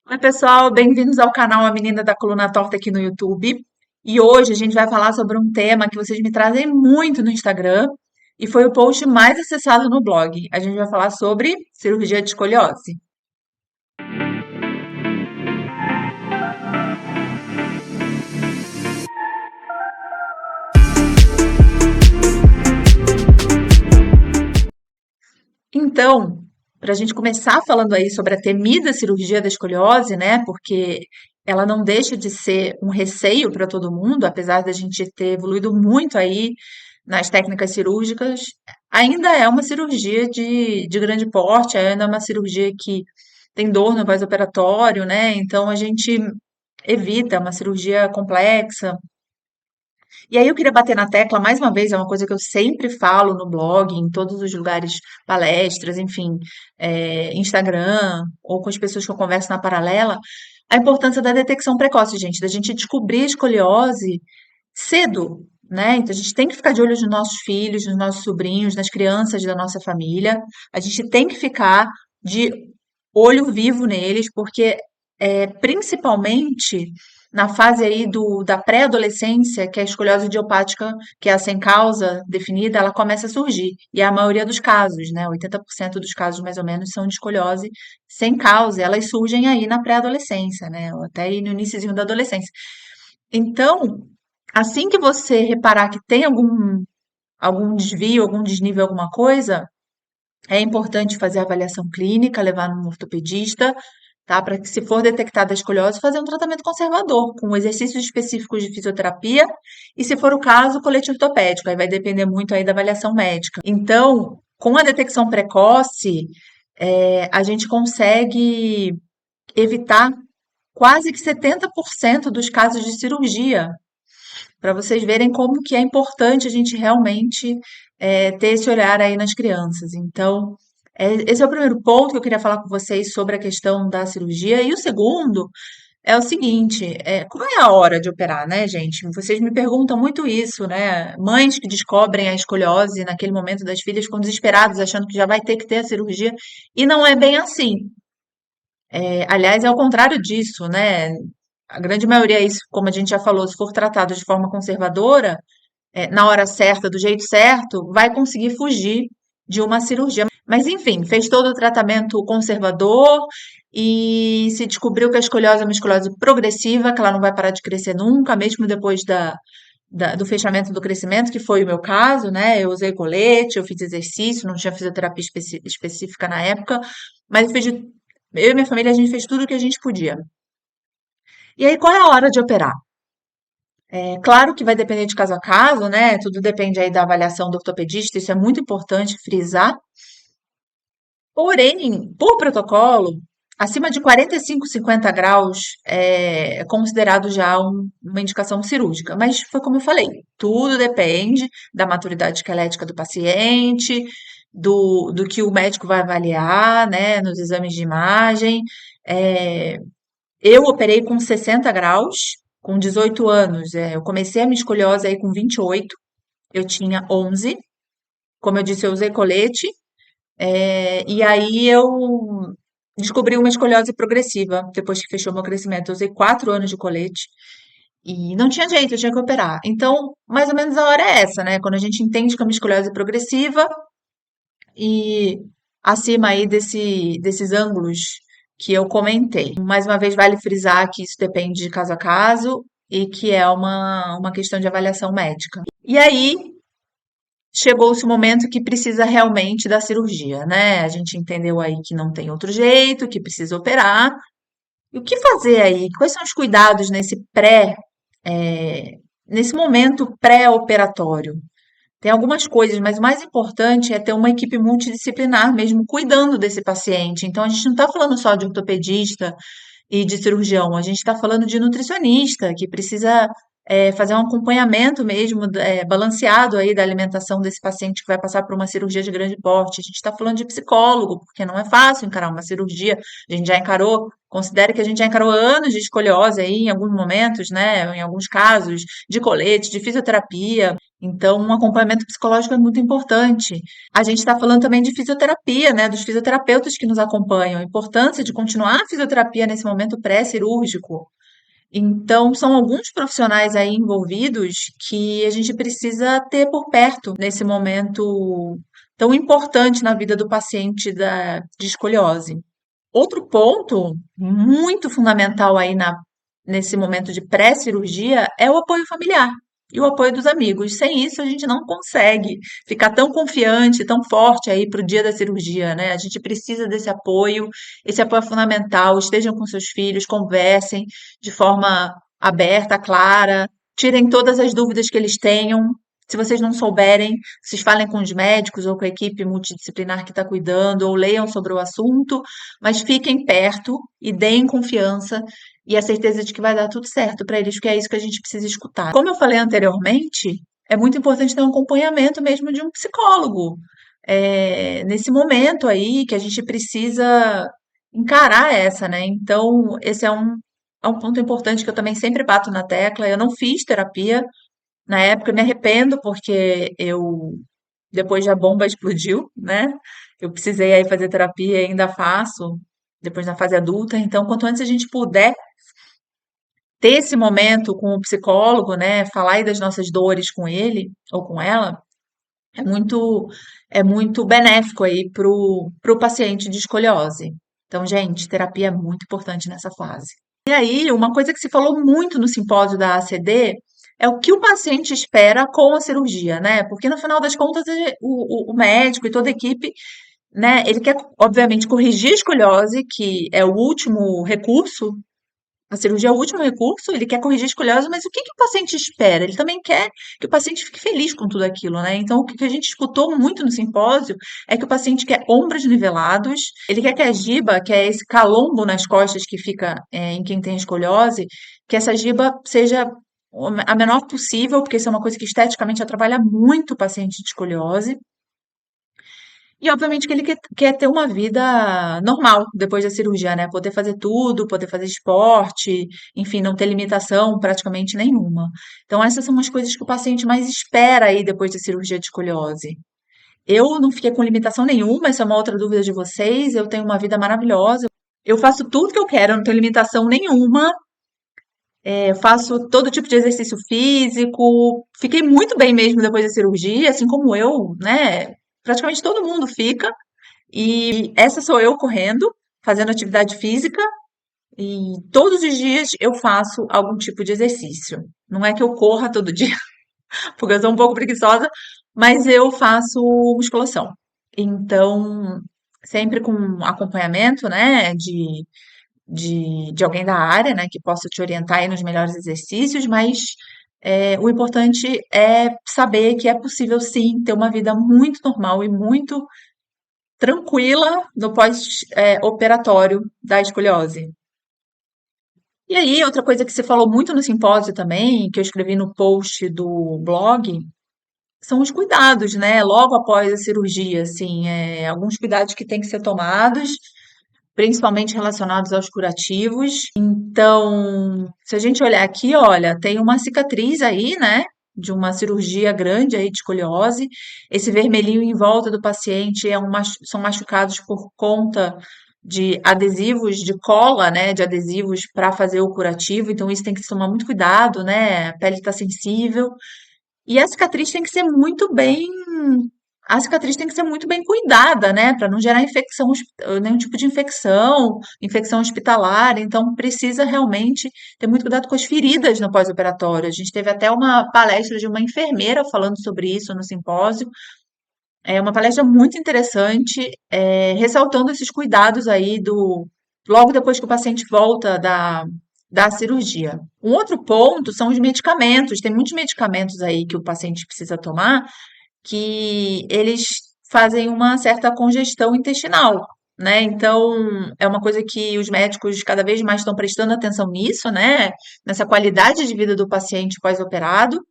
Oi, pessoal, bem-vindos ao canal A Menina da Coluna Torta aqui no YouTube. E hoje a gente vai falar sobre um tema que vocês me trazem muito no Instagram e foi o post mais acessado no blog. A gente vai falar sobre cirurgia de escoliose. Então, para a gente começar falando aí sobre a temida cirurgia da escoliose, né? Porque ela não deixa de ser um receio para todo mundo, apesar da gente ter evoluído muito aí nas técnicas cirúrgicas, ainda é uma cirurgia de grande porte, ainda é uma cirurgia que tem dor no pós-operatório, né? Então a gente evita uma cirurgia complexa. E aí eu queria bater na tecla, mais uma vez, é uma coisa que eu sempre falo no blog, em todos os lugares, palestras, enfim, Instagram, ou com as pessoas que eu converso na paralela, a importância da detecção precoce, gente, da gente descobrir a escoliose cedo, né? Então a gente tem que ficar de olho nos nossos filhos, nos nossos sobrinhos, nas crianças da nossa família. A gente tem que ficar de olho vivo neles, porque principalmente na fase aí da pré-adolescência, que a escoliose idiopática, que é a sem causa definida, ela começa a surgir. E é a maioria dos casos, né? 80% dos casos, mais ou menos, são de escoliose sem causa. Elas surgem aí na pré-adolescência, né? Ou até aí no iniciozinho da adolescência. Então, assim que você reparar que tem algum desvio, algum desnível, alguma coisa, é importante fazer a avaliação clínica, levar num ortopedista, tá? Para que, se for detectada a escoliose, fazer um tratamento conservador, com exercícios específicos de fisioterapia e, se for o caso, colete ortopédico. Aí vai depender muito aí da avaliação médica. Então, com a detecção precoce, a gente consegue evitar quase que 70% dos casos de cirurgia, para vocês verem como que é importante a gente realmente ter esse olhar aí nas crianças. Então, esse é o primeiro ponto que eu queria falar com vocês sobre a questão da cirurgia. E o segundo é o seguinte, qual é a hora de operar, né, gente? Vocês me perguntam muito isso, né? Mães que descobrem a escoliose naquele momento das filhas, ficam desesperadas, achando que já vai ter que ter a cirurgia, e não é bem assim. Aliás, é o contrário disso, né? A grande maioria, isso, como a gente já falou, se for tratado de forma conservadora, na hora certa, do jeito certo, vai conseguir fugir de uma cirurgia. Mas, enfim, fez todo o tratamento conservador e se descobriu que a escoliose é uma escoliose progressiva, que ela não vai parar de crescer nunca, mesmo depois do fechamento do crescimento, que foi o meu caso, né? Eu usei colete, eu fiz exercício, não tinha fisioterapia específica na época, mas eu e minha família, a gente fez tudo o que a gente podia. E aí, qual é a hora de operar? É claro que vai depender de caso a caso, né? Tudo depende aí da avaliação do ortopedista, isso é muito importante frisar. Porém, por protocolo, acima de 45, 50 graus é considerado já uma indicação cirúrgica. Mas foi como eu falei, tudo depende da maturidade esquelética do paciente, do que o médico vai avaliar, né, nos exames de imagem. É, eu operei com 60 graus, com 18 anos. Eu comecei a minha escoliose aí com 28, eu tinha 11. Como eu disse, eu usei colete. E aí eu descobri uma escoliose progressiva depois que fechou meu crescimento. Eu usei 4 anos de colete e não tinha jeito, eu tinha que operar. Então, mais ou menos a hora é essa, né? Quando a gente entende que é uma escoliose progressiva e acima aí desses ângulos que eu comentei. Mais uma vez, vale frisar que isso depende de caso a caso e que é uma questão de avaliação médica. E aí, chegou-se o momento que precisa realmente da cirurgia, né? A gente entendeu aí que não tem outro jeito, que precisa operar. E o que fazer aí? Quais são os cuidados nesse momento pré-operatório? Tem algumas coisas, mas o mais importante é ter uma equipe multidisciplinar mesmo cuidando desse paciente. Então, a gente não está falando só de ortopedista e de cirurgião, a gente está falando de nutricionista, que precisa fazer um acompanhamento mesmo, balanceado aí da alimentação desse paciente que vai passar por uma cirurgia de grande porte. A gente está falando de psicólogo, porque não é fácil encarar uma cirurgia. A gente já encarou, considere que a gente já encarou anos de escoliose aí em alguns momentos, né? Em alguns casos, de colete, de fisioterapia. Então, um acompanhamento psicológico é muito importante. A gente está falando também de fisioterapia, né? Dos fisioterapeutas que nos acompanham, a importância de continuar a fisioterapia nesse momento pré-cirúrgico. Então, são alguns profissionais aí envolvidos que a gente precisa ter por perto nesse momento tão importante na vida do paciente de escoliose. Outro ponto muito fundamental aí nesse momento de pré-cirurgia é o apoio familiar e o apoio dos amigos. Sem isso, a gente não consegue ficar tão confiante, tão forte aí para o dia da cirurgia, né? A gente precisa desse apoio, esse apoio é fundamental. Estejam com seus filhos, conversem de forma aberta, clara, tirem todas as dúvidas que eles tenham. Se vocês não souberem, vocês falem com os médicos ou com a equipe multidisciplinar que está cuidando, ou leiam sobre o assunto, mas fiquem perto e deem confiança e a certeza de que vai dar tudo certo para eles, porque é isso que a gente precisa escutar. Como eu falei anteriormente, é muito importante ter um acompanhamento mesmo de um psicólogo. Nesse momento aí que a gente precisa encarar essa, né? Então, esse é um ponto importante que eu também sempre bato na tecla. Eu não fiz terapia na época, eu me arrependo porque depois da bomba explodiu, né? Eu precisei aí fazer terapia e ainda faço, depois na fase adulta. Então, quanto antes a gente puder ter esse momento com o psicólogo, né? Falar aí das nossas dores com ele ou com ela, é muito, é muito benéfico aí pro paciente de escoliose. Então, gente, terapia é muito importante nessa fase. E aí, uma coisa que se falou muito no simpósio da ACD é o que o paciente espera com a cirurgia, né? Porque no final das contas, o médico e toda a equipe, né, ele quer, obviamente, corrigir a escoliose, que é o último recurso. A cirurgia é o último recurso, ele quer corrigir a escoliose, mas o que que o paciente espera? Ele também quer que o paciente fique feliz com tudo aquilo, né? Então, o que a gente escutou muito no simpósio é que o paciente quer ombros nivelados, ele quer que a giba, que é esse calombo nas costas que fica em quem tem escoliose, que essa giba seja a menor possível, porque isso é uma coisa que esteticamente atrapalha muito o paciente de escoliose. E obviamente que ele quer ter uma vida normal depois da cirurgia, né? Poder fazer tudo, poder fazer esporte, enfim, não ter limitação praticamente nenhuma. Então, essas são as coisas que o paciente mais espera aí depois da cirurgia de escoliose. Eu não fiquei com limitação nenhuma, essa é uma outra dúvida de vocês. Eu tenho uma vida maravilhosa. Eu faço tudo que eu quero, eu não tenho limitação nenhuma. Eu faço todo tipo de exercício físico. Fiquei muito bem mesmo depois da cirurgia, assim como eu, né? Praticamente todo mundo fica. E essa sou eu correndo, fazendo atividade física, e todos os dias eu faço algum tipo de exercício. Não é que eu corra todo dia, porque eu sou um pouco preguiçosa, mas eu faço musculação. Então, sempre com acompanhamento, né, de alguém da área, né, que possa te orientar aí nos melhores exercícios, mas o importante é saber que é possível sim ter uma vida muito normal e muito tranquila no pós-operatório da escoliose. E aí, outra coisa que você falou muito no simpósio também, que eu escrevi no post do blog, são os cuidados, né? Logo após a cirurgia, assim, alguns cuidados que têm que ser tomados, principalmente relacionados aos curativos. Então, se a gente olhar aqui, olha, tem uma cicatriz aí, né? De uma cirurgia grande aí de escoliose. Esse vermelhinho em volta do paciente são machucados por conta de adesivos de cola, né? De adesivos para fazer o curativo. Então, isso tem que se tomar muito cuidado, né? A pele está sensível. E a cicatriz tem que ser muito bem. A cicatriz tem que ser muito bem cuidada, né? Para não gerar nenhum tipo de infecção, infecção hospitalar. Então, precisa realmente ter muito cuidado com as feridas no pós-operatório. A gente teve até uma palestra de uma enfermeira falando sobre isso no simpósio. É uma palestra muito interessante, ressaltando esses cuidados aí logo depois que o paciente volta da cirurgia. Um outro ponto são os medicamentos. Tem muitos medicamentos aí que o paciente precisa tomar que eles fazem uma certa congestão intestinal, né? Então, é uma coisa que os médicos cada vez mais estão prestando atenção nisso, né? Nessa qualidade de vida do paciente pós-operado.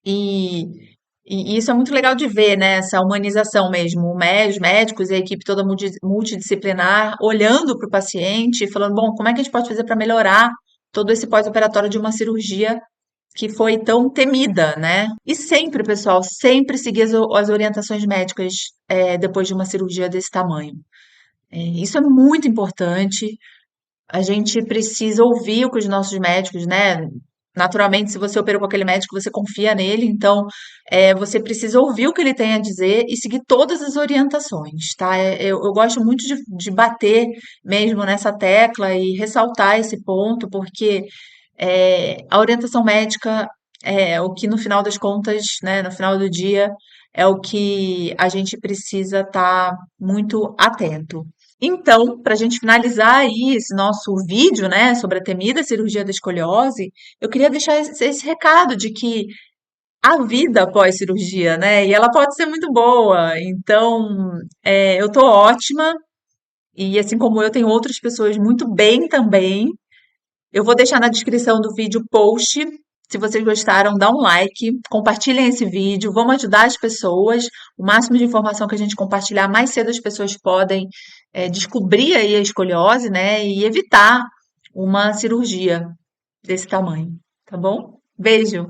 E, e isso é muito legal de ver, né? Essa humanização mesmo. Os médicos e a equipe toda multidisciplinar olhando para o paciente e falando, bom, como é que a gente pode fazer para melhorar todo esse pós-operatório de uma cirurgia que foi tão temida, né? E sempre, pessoal, sempre seguir as orientações médicas depois de uma cirurgia desse tamanho. Isso é muito importante. A gente precisa ouvir o que os nossos médicos, né? Naturalmente, se você operou com aquele médico, você confia nele, então você precisa ouvir o que ele tem a dizer e seguir todas as orientações, tá? Eu gosto muito de bater mesmo nessa tecla e ressaltar esse ponto, porque a orientação médica é o que, no final das contas, né, no final do dia, é o que a gente precisa estar muito atento. Então, para a gente finalizar aí esse nosso vídeo, né, sobre a temida cirurgia da escoliose, eu queria deixar esse recado de que a vida após cirurgia, né, e ela pode ser muito boa. Então, eu tô ótima, e assim como eu, tenho outras pessoas muito bem também. Eu vou deixar na descrição do vídeo post. Se vocês gostaram, dá um like, compartilhem esse vídeo, vamos ajudar as pessoas. O máximo de informação que a gente compartilhar, mais cedo as pessoas podem descobrir aí a escoliose, né? E evitar uma cirurgia desse tamanho, tá bom? Beijo!